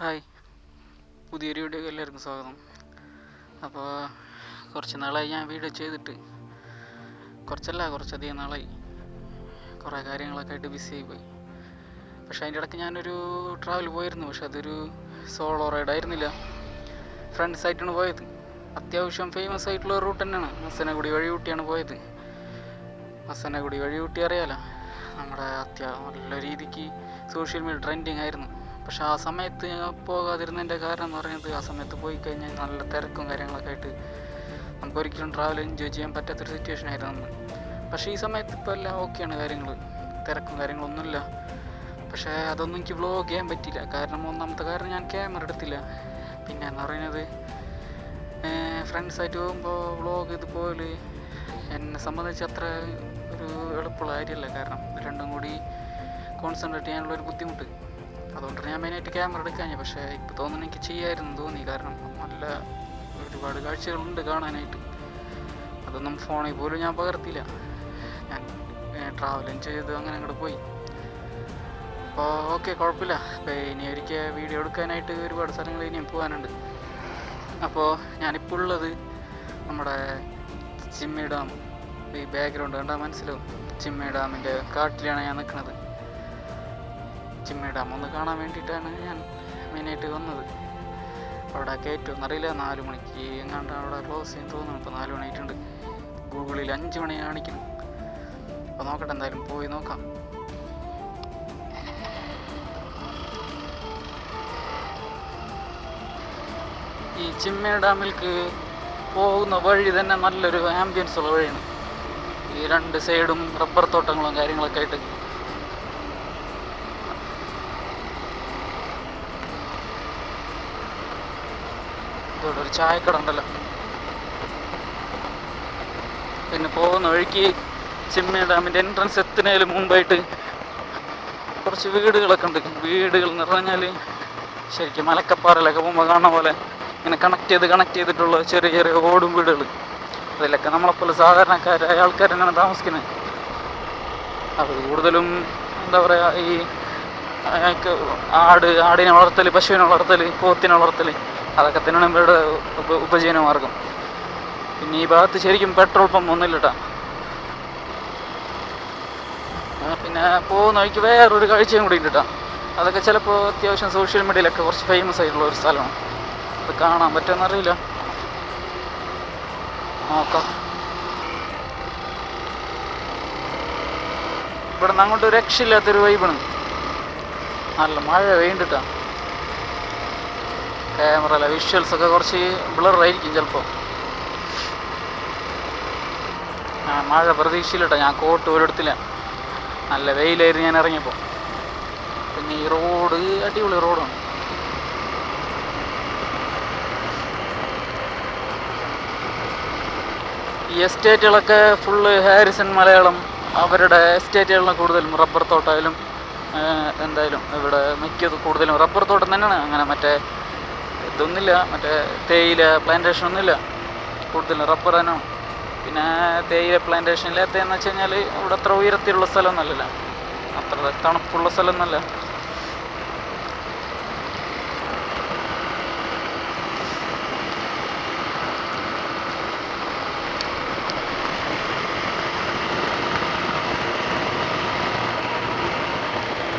Hi, പുതിയൊരു video എല്ലാവർക്കും സ്വാഗതം. അപ്പോൾ കുറച്ച് നാളായി ഞാൻ വീഡിയോ ചെയ്തിട്ട്, കുറച്ചധികം നാളായി. കുറേ കാര്യങ്ങളൊക്കെ ആയിട്ട് ബിസി ആയിപ്പോയി. പക്ഷേ അതിൻ്റെ ഇടയ്ക്ക് ഞാനൊരു ട്രാവൽ പോയിരുന്നു. പക്ഷെ അതൊരു സോളോ റൈഡ് ആയിരുന്നില്ല, ഫ്രണ്ട്സായിട്ടാണ് പോയത്. അത്യാവശ്യം ഫേമസ് ആയിട്ടുള്ള റൂട്ട് തന്നെയാണ്. മസനഗുഡി വഴി ഊട്ടിയാണ് പോയത്. മസനഗുഡി വഴി ഊട്ടി അറിയാലോ, നമ്മുടെ നല്ല രീതിക്ക് സോഷ്യൽ മീഡിയ ട്രെൻഡിങ് ആയിരുന്നു. പക്ഷെ ആ സമയത്ത് പോകാതിരുന്നതിൻ്റെ കാരണം എന്ന് പറയുന്നത്, ആ സമയത്ത് പോയി കഴിഞ്ഞാൽ നല്ല തിരക്കും കാര്യങ്ങളൊക്കെ ആയിട്ട് നമുക്കൊരിക്കലും ട്രാവൽ എൻജോയ് ചെയ്യാൻ പറ്റാത്തൊരു സിറ്റുവേഷൻ ആയിരുന്നു അന്ന്. പക്ഷേ ഈ സമയത്ത് ഇപ്പോൾ എല്ലാം ഓക്കെയാണ് കാര്യങ്ങൾ, തിരക്കും കാര്യങ്ങളൊന്നുമില്ല. പക്ഷേ അതൊന്നും എനിക്ക് വ്ളോഗ് ചെയ്യാൻ പറ്റില്ല. കാരണം ഒന്നാമത്തെ കാരണം ഞാൻ ക്യാമറ എടുത്തില്ല. പിന്നെ എന്ന് പറയുന്നത്, ഫ്രണ്ട്സായിട്ട് പോകുമ്പോൾ വ്ളോഗ് ഇതുപോലെ എന്നെ സംബന്ധിച്ച് അത്ര ഒരു എളുപ്പമുള്ള കാര്യമല്ല. കാരണം ഇത് രണ്ടും കൂടി കോൺസെൻട്രേറ്റ് ചെയ്യാനുള്ളൊരു ബുദ്ധിമുട്ട്. അതുകൊണ്ടാണ് ഞാൻ മെയിനായിട്ട് ക്യാമറ എടുക്കാൻ. പക്ഷേ ഇപ്പോൾ തോന്നുന്നു എനിക്ക് ചെയ്യാമായിരുന്നു തോന്നി. കാരണം നല്ല ഒരുപാട് കാഴ്ചകളുണ്ട് കാണാനായിട്ട്. അതൊന്നും ഫോണിൽ പോലും ഞാൻ പകർത്തില്ല. ഞാൻ ട്രാവലും ചെയ്ത് അങ്ങനെ അങ്ങോട്ട് പോയി. അപ്പോൾ ഓക്കെ, കുഴപ്പമില്ല. അപ്പോൾ ഇനി ഒരിക്കൽ വീഡിയോ എടുക്കാനായിട്ട് ഒരുപാട് സ്ഥലങ്ങൾ ഇനിയും പോകാനുണ്ട്. അപ്പോൾ ഞാനിപ്പോൾ ഉള്ളത് നമ്മുടെ ചിമ്മി ഡാം. ഈ ബാക്ക്ഗ്രൗണ്ട് കണ്ടാൽ മനസ്സിലാവും. ചിമ്മി ഡാമിൻ്റെ കാട്ടിലാണ് ഞാൻ നിൽക്കുന്നത്. ചിമ്മി ഡാം ഒന്ന് കാണാൻ വേണ്ടിയിട്ടാണ് ഞാൻ മെയിനായിട്ട് വന്നത്. അവിടെ കയറ്റുമെന്നറിയില്ല, 4 മണിക്ക് എങ്ങാണ്ട് അവിടെ ക്ലോസ് ചെയ്യാൻ തോന്നുന്നു. ഇപ്പോൾ 4 മണിയായിട്ടുണ്ട്. ഗൂഗിളിൽ 5 മണി കാണിക്കുന്നു. അപ്പോൾ നോക്കട്ടെ, എന്തായാലും പോയി നോക്കാം. ഈ ചിമ്മി ഡാമിലേക്ക് പോകുന്ന വഴി തന്നെ നല്ലൊരു ആംബിയൻസ് ഉള്ള വഴിയാണ്. ഈ 2 സൈഡും റബ്ബർ തോട്ടങ്ങളും കാര്യങ്ങളൊക്കെ ആയിട്ട്. ഇവിടെ ഒരു ചായക്കട ഉണ്ടല്ലോ. പിന്നെ പോകുന്ന വഴിക്ക് ചിമ്മി ഡാമിൻ്റെ എൻട്രൻസ് എത്തുന്നതിന് മുമ്പായിട്ട് കുറച്ച് വീടുകളൊക്കെ ഉണ്ട്. വീടുകൾ എന്ന് പറഞ്ഞാൽ ശരിക്കും മലക്കപ്പാറയിലൊക്കെ പോകുമ്പോൾ കാണുന്ന പോലെ ഇങ്ങനെ കണക്ട് ചെയ്തിട്ടുള്ള ചെറിയ ചെറിയ ഓടും വീടുകൾ. അതിലൊക്കെ നമ്മളെപ്പോലെ സാധാരണക്കാരായ ആൾക്കാർ തന്നെയാണ് താമസിക്കുന്നത്. അത് കൂടുതലും എന്താ പറയുക, ഈ ആടിനെ വളർത്തൽ, പശുവിനെ വളർത്തൽ, പോത്തിനെ വളർത്തൽ, അതൊക്കെ തന്നെയാണ് ഇവരുടെ ഉപജീവന മാർഗം. പിന്നെ ഈ ഭാഗത്ത് ശരിക്കും പെട്രോൾ പമ്പ് ഒന്നുമില്ല കേട്ടോ. പിന്നെ പോകുന്ന വഴിക്ക് വേറൊരു കാഴ്ചയും കൂടി ഉണ്ട് കേട്ടോ. അതൊക്കെ ചിലപ്പോൾ അത്യാവശ്യം സോഷ്യൽ മീഡിയയിലൊക്കെ കുറച്ച് ഫേമസ് ആയിട്ടുള്ള ഒരു സ്ഥലമാണ്. അത് കാണാൻ പറ്റുമെന്നറിയില്ല, നോക്കാം. ഇവിടെ നിന്ന് അങ്ങോട്ട് രക്ഷയില്ലാത്തൊരു വൈബാണ്. നല്ല മഴ പെയ്യുന്നുണ്ട്. ക്യാമറയിലെ വിഷ്വൽസൊക്കെ കുറച്ച് ബ്ലറായിരിക്കും ചിലപ്പോൾ. മഴ പ്രതീക്ഷയിലിട്ടോ, ഞാൻ കോട്ട് പോലും എടുത്തില്ല. നല്ല വെയിലായിരുന്നു ഞാൻ ഇറങ്ങിയപ്പോൾ. പിന്നെ ഈ റോഡ് അടിപൊളി റോഡാണ്. ഈ എസ്റ്റേറ്റുകളൊക്കെ ഫുള്ള് ഹാരിസൺ മലയാളം, അവരുടെ എസ്റ്റേറ്റുകളിലും കൂടുതലും റബ്ബർ തോട്ടമായാലും എന്തായാലും ഇവിടെ മിക്കത് കൂടുതലും റബ്ബർ തോട്ടം തന്നെയാണ്. അങ്ങനെ മറ്റേ ഇതൊന്നുമില്ല, മറ്റേ തേയില പ്ലാന്റേഷൻ ഒന്നുമില്ല. കൂടുതലും റബ്ബർ തന്നെയാണ്. പിന്നെ തേയില പ്ലാന്റേഷനിലെത്തേന്ന് വെച്ച് കഴിഞ്ഞാൽ ഇവിടെ അത്ര ഉയരത്തിലുള്ള സ്ഥലമൊന്നുമല്ലല്ലോ, അത്ര തണുപ്പുള്ള സ്ഥലമൊന്നുമല്ല.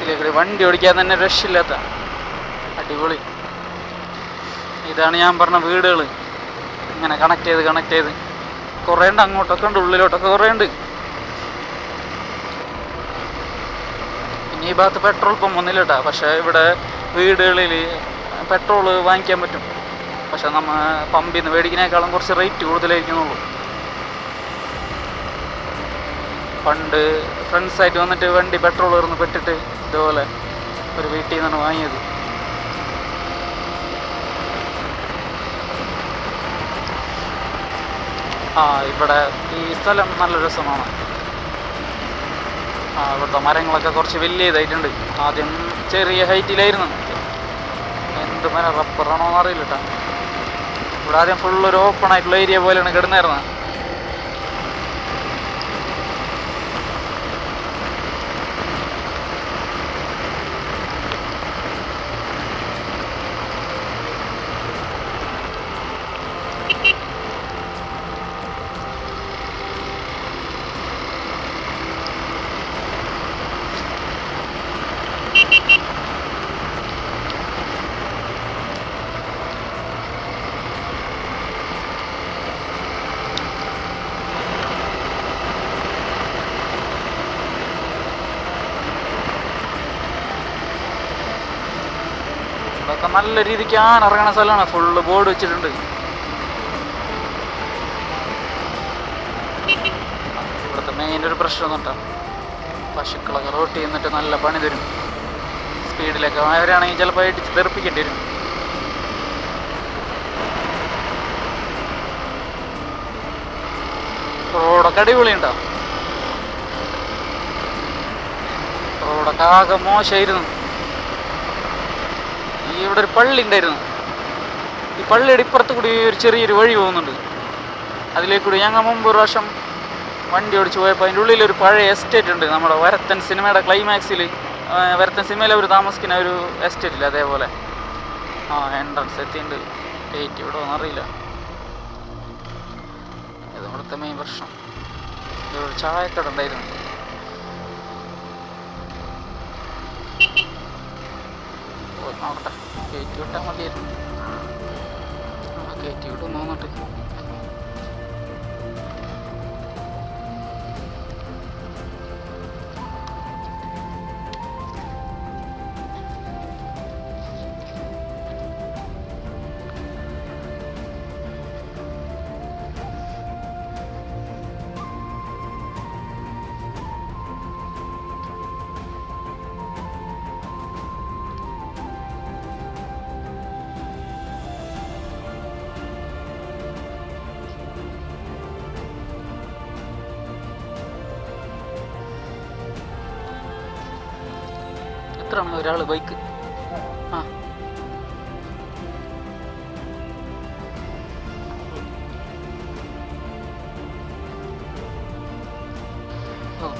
ഇതിലേക്ക് വണ്ടി ഓടിക്കാൻ തന്നെ രക്ഷയില്ലാത്ത അടിപൊളി. ഇതാണ് ഞാൻ പറഞ്ഞ വീടുകൾ. ഇങ്ങനെ കണക്ട് ചെയ്ത് കുറേ ഉണ്ട്. അങ്ങോട്ടൊക്കെ ഉണ്ട്, ഉള്ളിലോട്ടൊക്കെ കുറേ ഉണ്ട്. പിന്നെ ഈ ഭാഗത്ത് പെട്രോൾ പമ്പ് ഒന്നുമില്ല കേട്ടോ. പക്ഷേ ഇവിടെ വീടുകളിൽ പെട്രോൾ വാങ്ങിക്കാൻ പറ്റും. പക്ഷെ നമ്മൾ പമ്പിൽ നിന്ന് മേടിക്കുന്നതിനേക്കാളും കുറച്ച് റേറ്റ് കൂടുതലായിരിക്കുന്നുള്ളൂ. പണ്ട് ഫ്രണ്ട്സായിട്ട് വന്നിട്ട് വണ്ടി പെട്രോൾ തീർന്ന് പെട്ടിട്ട് ഇതുപോലെ ഒരു വീട്ടിൽ നിന്നാണ് വാങ്ങിയത്. ഇവിടെ ഈ സ്ഥലം നല്ല രസമാണ്. ഇവിടുത്തെ മരങ്ങളൊക്കെ കുറച്ച് വലിയ ഇതായിട്ടുണ്ട്. ആദ്യം ചെറിയ ഹൈറ്റിലായിരുന്നു. എന്ത് മരം, റബ്ബറാണോ എന്നറിയില്ല കേട്ടോ. ഇവിടെ ആദ്യം ഫുള്ളൊരു ഓപ്പൺ ആയിട്ടുള്ള ഏരിയ പോലെയാണ് കിടന്നായിരുന്നത്. ഇവിടെയൊക്കെ നല്ല രീതിക്ക് ഇറങ്ങണ സ്ഥലമാണ്. ഫുള്ള് ബോർഡ് വെച്ചിട്ടുണ്ട്. ഇവിടുത്തെ മെയിൻ ഒരു പ്രശ്നം എന്താ, പശുക്കളൊക്കെ റോട്ടിൽ നിന്നിട്ട് നല്ല പണി തരും. സ്പീഡിലൊക്കെ അവരാണെങ്കിൽ ചിലപ്പോൾ ഇടിച്ച് തെറിപ്പിക്കേണ്ടി വരും. റോഡൊക്കെ അടിപൊളിയുണ്ടോ? റോഡൊക്കെ ആകെ മോശമായിരുന്നു. ഇവിടെ ഒരു പള്ളി ഉണ്ടായിരുന്നു. ഈ പള്ളിയുടെ ഇപ്പുറത്ത് കൂടി ഒരു ചെറിയൊരു വഴി പോകുന്നുണ്ട്. അതിലേക്കൂടി ഞങ്ങൾ മുമ്പ് ഒരു പ്രാവശ്യം വണ്ടി ഓടിച്ച് പോയപ്പോൾ അതിൻ്റെ ഉള്ളിലൊരു പഴയ എസ്റ്റേറ്റ് ഉണ്ട്. നമ്മുടെ വരത്തൻ സിനിമയുടെ ക്ലൈമാക്സിൽ വരത്തൻ സിനിമയിൽ അവർ താമസിക്കുന്ന ഒരു എസ്റ്റേറ്റില്ല, അതേപോലെ. എൻട്രൻസ് എത്തിയിട്ടുണ്ട്. ഗേറ്റ് ഇവിടെ ഒന്നും അറിയില്ല. ഇത് ഇവിടുത്തെ മെയിൻ പ്രശ്നം. ഒരു ചായക്കട ഉണ്ടായിരുന്നു. നോക്കട്ടെ, ഗേറ്റ് വിട്ടാൽ മതിയായിരുന്നു. ഗേറ്റ് വിടും തോന്നിട്ട്. എത്രയാണ് ഒരാൾ ബൈക്ക്?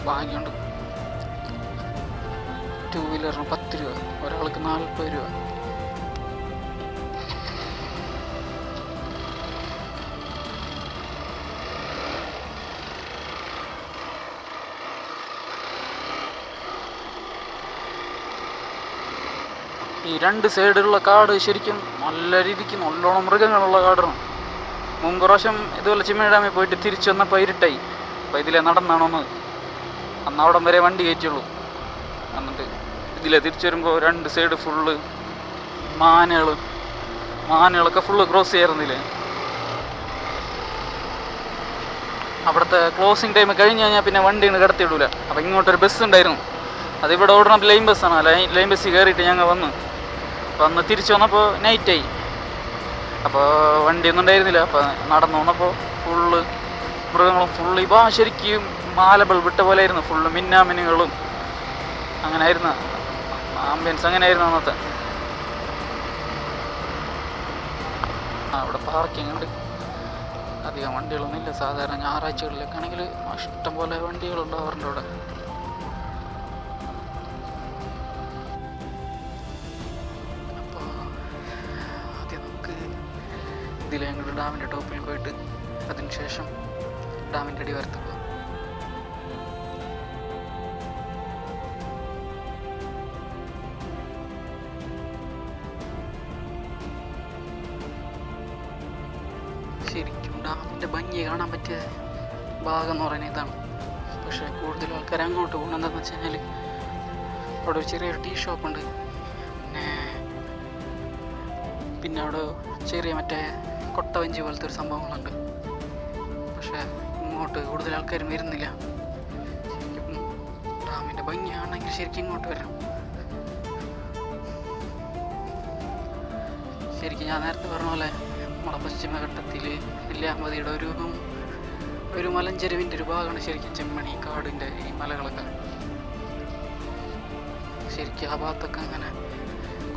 ഭാഗ്യമുണ്ട്. 2 വീലറിന് 10 രൂപ, ഒരാൾക്ക് 40 രൂപ. ഈ 2 സൈഡിലുള്ള കാട് ശരിക്കും നല്ല രീതിക്ക് നല്ലോണം മൃഗങ്ങളുള്ള കാടാണ്. മുമ്പ് പ്രാവശ്യം ഇതുപോലെ ചിമ്മി ഡാമിൽ പോയിട്ട് തിരിച്ചു വന്നപ്പോൾ ഇരുട്ടായി. അപ്പോൾ ഇതിലെ നടന്നാണോന്ന്, അന്ന് അവിടം വരെ വണ്ടി കയറ്റുള്ളൂ. എന്നിട്ട് ഇതിലെ തിരിച്ചു വരുമ്പോൾ 2 സൈഡ് ഫുള്ള് മാനുകളൊക്കെ ഫുള്ള് ക്രോസ് ചെയ്യാറുന്നില്ലേ. അവിടുത്തെ ക്ലോസിങ് ടൈം കഴിഞ്ഞ് കഴിഞ്ഞാൽ പിന്നെ വണ്ടിയിൽ നിന്ന് കിടത്തിയിടൂല. അപ്പോൾ ഇങ്ങോട്ടൊരു ബസ് ഉണ്ടായിരുന്നു. അതിവിടെ ഓടുന്ന ലൈൻ ബസ്സാണ്. ലൈൻ ബസ്സിൽ കയറിയിട്ട് ഞങ്ങൾ അപ്പോൾ അന്ന് തിരിച്ചു വന്നപ്പോൾ നൈറ്റായി. അപ്പോൾ വണ്ടിയൊന്നും ഉണ്ടായിരുന്നില്ല. അപ്പോൾ നടന്നു വന്നപ്പോൾ ഫുള്ള് മൃഗങ്ങളും ഫുള്ള് ഇപ്പോൾ ശരിക്കും മാലബിൾ വിട്ട പോലെ ആയിരുന്നു. ഫുള്ള് മിന്നാമിനുകളും അങ്ങനെ ആയിരുന്നു. ആംബിയൻസ് അങ്ങനെ ആയിരുന്നു അന്നത്തെ. ഇവിടെ പാർക്കിംഗ് ഉണ്ട്. അധികം വണ്ടികളൊന്നും ഇല്ല. സാധാരണ ഞായറാഴ്ചകളിലൊക്കെ ആണെങ്കിൽ ഇഷ്ടം പോലെ വണ്ടികളുണ്ടാവാറുണ്ട് അവിടെ. ഇതിൽ ഞങ്ങൾ ഡാമിൻ്റെ ടോപ്പിൽ പോയിട്ട് അതിന് ശേഷം ഡാമിൻ്റെ അടിവാരത്ത് പോകും. ശരിക്കും ഡാമിൻ്റെ ഭംഗി കാണാൻ പറ്റിയ ഭാഗം എന്ന് പറയുന്നത് ഇതാണ്. പക്ഷേ കൂടുതൽ ആൾക്കാർ അങ്ങോട്ട് പോകണം. എന്താണെന്ന് വെച്ച് കഴിഞ്ഞാൽ അവിടെ ഒരു ചെറിയൊരു ടീ ഷോപ്പുണ്ട്. പിന്നെ അവിടെ ചെറിയ മറ്റേ കൊട്ടവഞ്ചി പോലത്തെ ഒരു സംഭവങ്ങളുണ്ട്. പക്ഷേ ഇങ്ങോട്ട് കൂടുതൽ ആൾക്കാരും വരുന്നില്ല. ശരിക്കും ഡാമിൻ്റെ ഭംഗിയാണെങ്കിൽ ശരിക്കും ഇങ്ങോട്ട് വരണം. ശരിക്കും ഞാൻ നേരത്തെ പറഞ്ഞ പോലെ നമ്മുടെ പശ്ചിമഘട്ടത്തിൽ നെല്ലിയാമ്പതിയുടെ ഒരു മലഞ്ചെരുവിൻ്റെ ഒരു ഭാഗമാണ് ശരിക്കും ചെമ്മണി കാടിൻ്റെ ഈ മലകളൊക്കെ. ശരിക്കും ആ ഭാഗത്തൊക്കെ അങ്ങനെ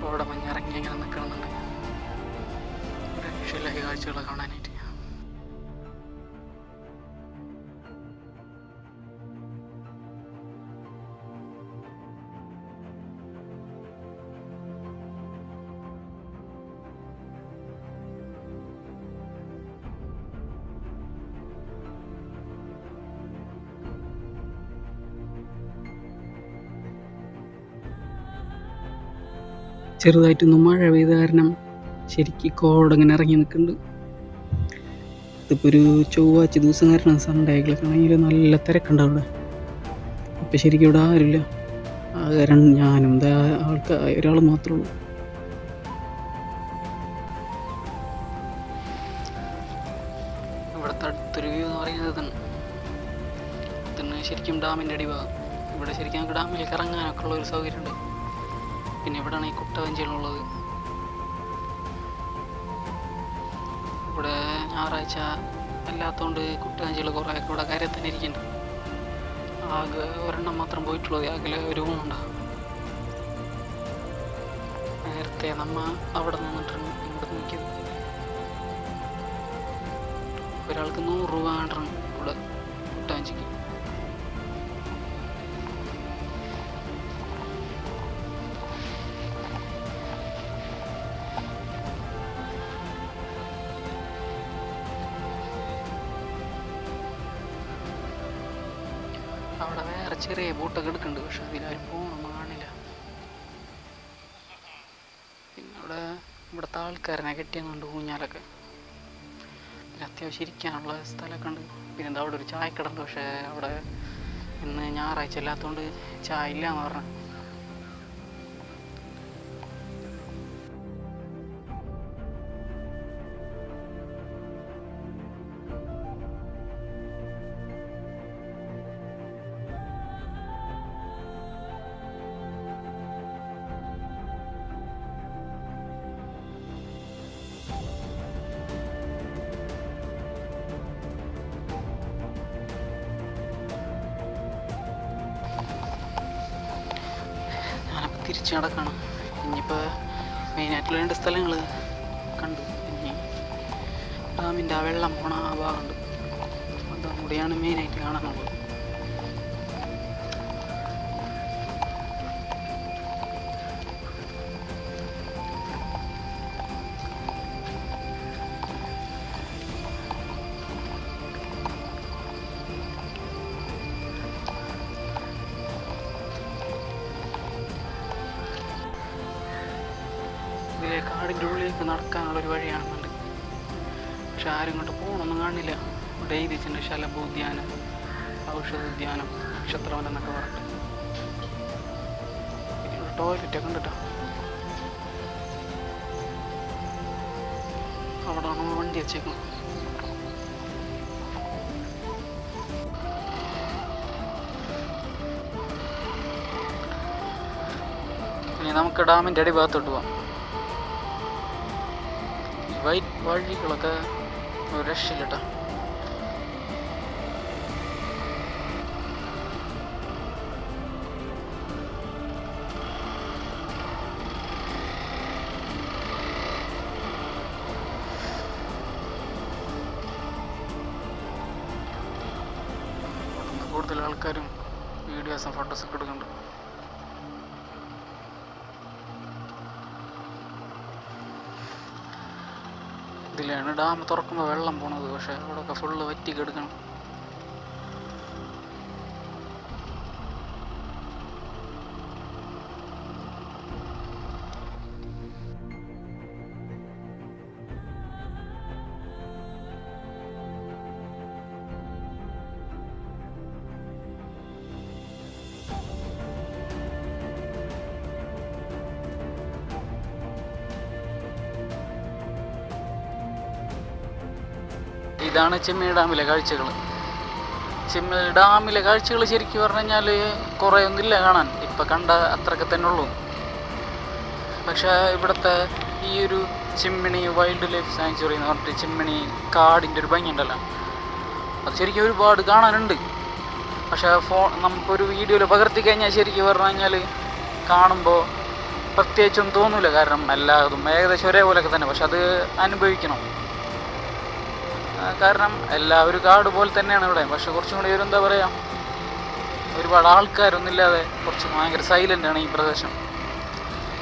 കോടമഞ്ഞിറങ്ങി അങ്ങനെ നിൽക്കണമെന്നുണ്ട്. രക്ഷയില്ലായ കാഴ്ചകൾ കാണാനായിട്ട്. ചെറുതായിട്ടൊന്ന് മഴ പെയ്ത കാരണം ശരിക്കും കോടങ്ങനെ ഇറങ്ങി നിൽക്കുന്നുണ്ട്. ഇതിപ്പോൾ ഒരു ചൊവ്വാഴ്ച ദിവസം കാരണം സൺഡേകളൊക്കെ ആണെങ്കിൽ നല്ല തിരക്കുണ്ട് അവിടെ. അപ്പോൾ ശരിക്കും ഇവിടെ ആരുമില്ല. ആകെ ഞാനും ഒരാൾ മാത്രമേ ഉള്ളൂ. ശരിക്കും ഡാമിൻ്റെ അടിഭാഗം. ഇവിടെ ശരിക്കും നമുക്ക് ഡാമിലേക്ക് ഇറങ്ങാനൊക്കെ ഉള്ള ഒരു സൗകര്യമുണ്ട്. പിന്നെ ഇവിടെയാണ് ഈ കുട്ടവഞ്ചികളുള്ളത്. ഇവിടെ ഞായറാഴ്ച അല്ലാത്തതുകൊണ്ട് കുട്ടവഞ്ചികൾ കുറേയൊക്കെ ഇവിടെ കരയിൽ തന്നെ ഇരിക്കുന്നുണ്ട്. ആകെ ഒരെണ്ണം മാത്രം പോയിട്ടുള്ളത്, ആകെ ഒരു ഊണുണ്ടാകും. നേരത്തെ നമ്മ അവിടെ നിന്നിട്ടാണ് ഇവിടെ നോക്കിയത്. ഒരാൾക്ക് 100 രൂപ ആണ്ടാണ് ഇവിടെ കുട്ടവഞ്ചിക്ക്. അവിടെ വേറെ ചെറിയ ബോട്ടൊക്കെ എടുക്കുന്നുണ്ട്, പക്ഷെ അതിലാരും പോകണമെന്ന് കാണില്ല. പിന്നെ ഇവിടുത്തെ ആൾക്കാരനെ കെട്ടിയെന്നുണ്ട് ഊഞ്ഞാലൊക്കെ. പിന്നെ അത്യാവശ്യം ഇരിക്കാനുള്ള സ്ഥലമൊക്കെ ഉണ്ട്. പിന്നെ എന്താ അവിടെ ഒരു ചായക്കട ഉണ്ട്, പക്ഷേ അവിടെ ഇന്ന് ഞായറാഴ്ച ഇല്ലാത്തതുകൊണ്ട് ചായ ഇല്ലയെന്ന് പറഞ്ഞു. തിരിച്ച് നടക്കണം. ഇനിയിപ്പോൾ മെയിനായിട്ടുള്ള 2 സ്ഥലങ്ങൾ കണ്ടു. ഇനി ഡാമിൻ്റെ ആ വെള്ളം പോണ ആ ഭാഗമുണ്ട്, അതും കൂടിയാണ് മെയിനായിട്ട് കാണാനുള്ളത്. ഇതിലെ കാടിൻ്റെ ഉള്ളിലേക്ക് നടക്കാനുള്ളൊരു വഴിയാണെന്നുണ്ട്, പക്ഷെ ആരും ഇങ്ങോട്ട് പോകണമെന്നും കാണില്ല. ഇവിടെ എഴുതിയിട്ടുണ്ട് ശലഭോദ്യാനം, ഔഷധോദ്യാനം, നക്ഷത്രവനം എന്നൊക്കെ പറഞ്ഞിട്ട്. ഇതിലുള്ള ടോയ്ലറ്റൊക്കെ ഉണ്ട് കേട്ടോ. അവിടെ നമ്മൾ വണ്ടി വെച്ചേക്കണം. ഇനി നമുക്ക് ഡാമിൻ്റെ അടിഭാഗത്തോട്ട് പോകാം. വഴികളൊക്കെ ഒരു രക്ഷയില്ല കേട്ടോ. കൂടുതൽ ആൾക്കാരും വീഡിയോസും ഫോട്ടോസൊക്കെ എടുക്കുന്നുണ്ട്. ഇതിലാണ് ഡാം തുറക്കുമ്പോൾ വെള്ളം പോണത്, പക്ഷെ അവിടെയൊക്കെ ഫുള്ള് വറ്റി കിടക്കണം. ഇതാണ് ചെമ്മീൻ ഡാമിലെ കാഴ്ചകൾ. ചെമ്മീൻ ഡാമിലെ കാഴ്ചകൾ ശരിക്കും പറഞ്ഞു കഴിഞ്ഞാൽ കുറേ ഒന്നുമില്ല കാണാൻ, ഇപ്പം കണ്ട അത്രയൊക്കെ തന്നെ ഉള്ളൂ. പക്ഷേ ഇവിടുത്തെ ഈ ഒരു ചിമ്മിണി വൈൽഡ് ലൈഫ് സാങ്ച്വറി എന്ന് പറഞ്ഞിട്ട് ചിമ്മിണി കാടിൻ്റെ ഒരു ഭംഗി ഉണ്ടല്ലോ, അത് ശരിക്കും ഒരുപാട് കാണാനുണ്ട്. പക്ഷേ നമുക്കൊരു വീഡിയോയിൽ പകർത്തി കഴിഞ്ഞാൽ ശരിക്കും പറഞ്ഞു കഴിഞ്ഞാൽ കാണുമ്പോൾ പ്രത്യേകിച്ചൊന്നും തോന്നില്ല, കാരണം എല്ലാതും ഏകദേശം ഒരേപോലെയൊക്കെ തന്നെ. പക്ഷെ അത് അനുഭവിക്കണം, കാരണം എല്ലാവരും കാട് പോലെ തന്നെയാണ് ഇവിടെ. പക്ഷെ കുറച്ചും കൂടി ഒരു എന്താ പറയുക, ഒരുപാട് ആൾക്കാരൊന്നുമില്ലാതെ കുറച്ച് ഭയങ്കര സൈലൻ്റാണ് ഈ പ്രദേശം.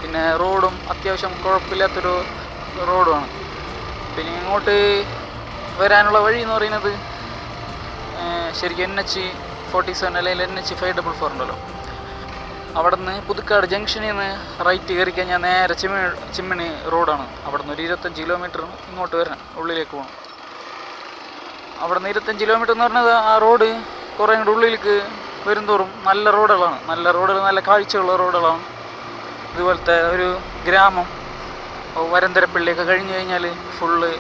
പിന്നെ റോഡും അത്യാവശ്യം കുഴപ്പമില്ലാത്തൊരു റോഡുമാണ്. പിന്നെ ഇങ്ങോട്ട് വരാനുള്ള വഴി എന്ന് പറയുന്നത് ശരിക്കും NH47 അല്ലെങ്കിൽ NH544 ഉണ്ടല്ലോ, അവിടെ നിന്ന് പുതുക്കാട് ജംഗ്ഷനിൽ നിന്ന് റൈറ്റ് കയറി കഴിഞ്ഞാൽ നേരെ ചിമ്മിണി റോഡാണ്. അവിടെ നിന്ന് ഒരു 25 കിലോമീറ്റർ ഇങ്ങോട്ട് വരാൻ ഉള്ളിലേക്ക് പോകണം. അവിടെ നിന്ന് 25 കിലോമീറ്റർ എന്ന് പറഞ്ഞത് ആ റോഡ് കുറേ കൂടെ ഉള്ളിലേക്ക് വരും തോറും നല്ല റോഡുകളാണ്, നല്ല കാഴ്ചയുള്ള റോഡുകളാണ്. ഇതുപോലത്തെ ഒരു ഗ്രാമം വരന്തരപ്പള്ളിയൊക്കെ കഴിഞ്ഞ് കഴിഞ്ഞാൽ ഫുള്ള്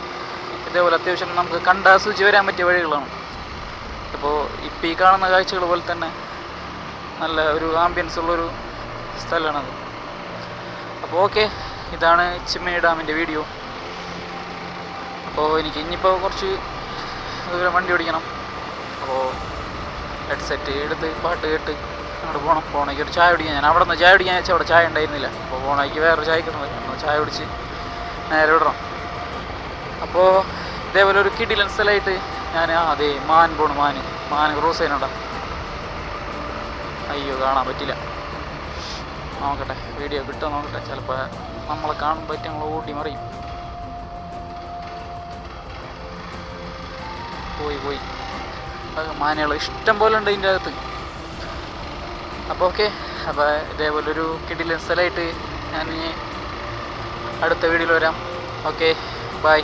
ഇതേപോലെ അത്യാവശ്യം നമുക്ക് കണ്ടാസ്വദിച്ച് വരാൻ പറ്റിയ വഴികളാണ്. ഇപ്പോൾ ഇപ്പം ഈ കാണുന്ന കാഴ്ചകൾ പോലെ തന്നെ നല്ല ഒരു ആംബിയൻസ് ഉള്ളൊരു സ്ഥലമാണത്. അപ്പോൾ ഓക്കെ, ഇതാണ് ചിമ്മിനി ഡാമിൻ്റെ വീഡിയോ. അപ്പോൾ എനിക്ക് ഇനിയിപ്പോൾ കുറച്ച് ദൂരം വണ്ടി ഓടിക്കണം. അപ്പോൾ ഹെഡ്സെറ്റ് എടുത്ത് പാട്ട് കേട്ട് അങ്ങോട്ട് പോകണമെങ്കിൽ ഒരു ചായ കുടിക്കാൻ, ഞാൻ അവിടെ നിന്ന് ചായ കുടിക്കാൻ വെച്ചാൽ അവിടെ ചായ ഉണ്ടായിരുന്നില്ല. അപ്പോൾ പോകണമെങ്കിൽ വേറൊരു ചായ കിട്ടണം, ചായ കുടിച്ച് നേരെ വിടണം. അപ്പോൾ ഇതേപോലെ ഒരു കിടിലൻ സ്ഥലമായിട്ട് ഞാൻ അതെ മാൻ പോണു, മാൻ ക്രോസ് ചെയ്യുന്നുണ്ടോ? അയ്യോ കാണാൻ പറ്റില്ല. നോക്കട്ടെ, വീഡിയോ കിട്ടുമോ നോക്കട്ടെ. ചിലപ്പോൾ നമ്മളെ കാണാൻ പറ്റി നമ്മൾ ഓടി മറിയും. പോയി മാനുകൾ ഇഷ്ടം പോലെ ഉണ്ട് ഇതിൻ്റെ അകത്ത്. അപ്പോൾ ഓക്കെ, അപ്പോൾ ഇതേപോലൊരു കിടിലൻ സ്ഥലമായിട്ട് ഞാൻ അടുത്ത വീഡിയോയിൽ വരാം. Okay, by.